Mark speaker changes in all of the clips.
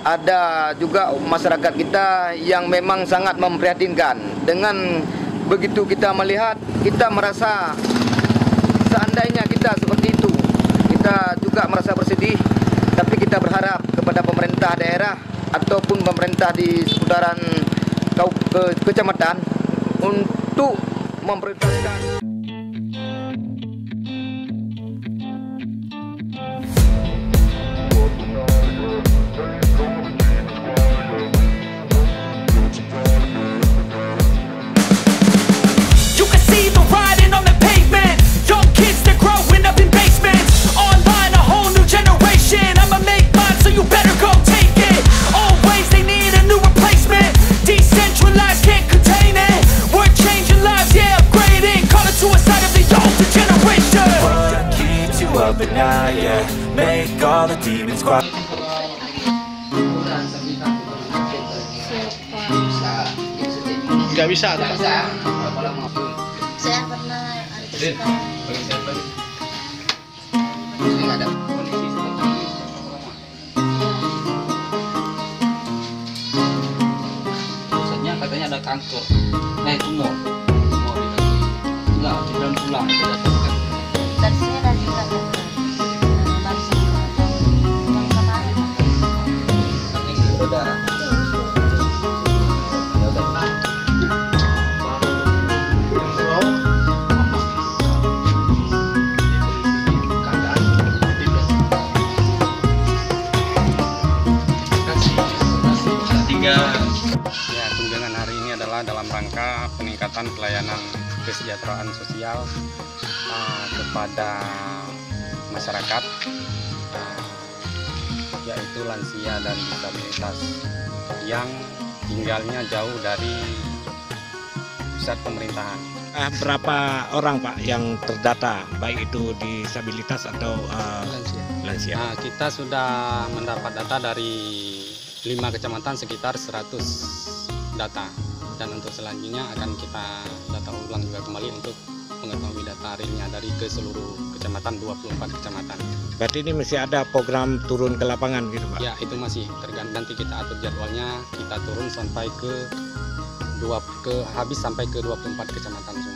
Speaker 1: ada juga masyarakat kita yang memang sangat memprihatinkan. Dengan begitu kita melihat, kita merasa seandainya kita seperti itu, kita juga merasa bersedih. Tapi kita berharap kepada pemerintah daerah ataupun pemerintah di seputaran kecamatan untuk memprioritaskan.
Speaker 2: Make all the demons quiet.
Speaker 3: Nggak bisa, tak?
Speaker 4: Saya pernah ada
Speaker 5: biasanya katanya ada kanker, tumor, enggak, di dalam tulang,
Speaker 4: dari sini dan juga
Speaker 5: darah.
Speaker 6: Ya, kunjungan hari ini adalah dalam rangka peningkatan pelayanan kesejahteraan sosial kepada masyarakat, yaitu lansia dan disabilitas yang tinggalnya jauh dari pusat pemerintahan.
Speaker 3: Berapa orang Pak yang terdata, baik itu disabilitas atau lansia?
Speaker 6: Nah, kita sudah mendapat data dari 5 kecamatan sekitar 100 data, dan untuk selanjutnya akan kita data ulang juga kembali untuk mengetahui data realnya dari ke seluruh kecamatan, 24 kecamatan.
Speaker 3: Berarti ini masih ada program turun ke lapangan gitu Pak?
Speaker 6: Ya, itu masih tergantung, nanti kita atur jadwalnya, kita turun sampai habis sampai ke 24 kecamatan semua.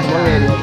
Speaker 1: Boleh.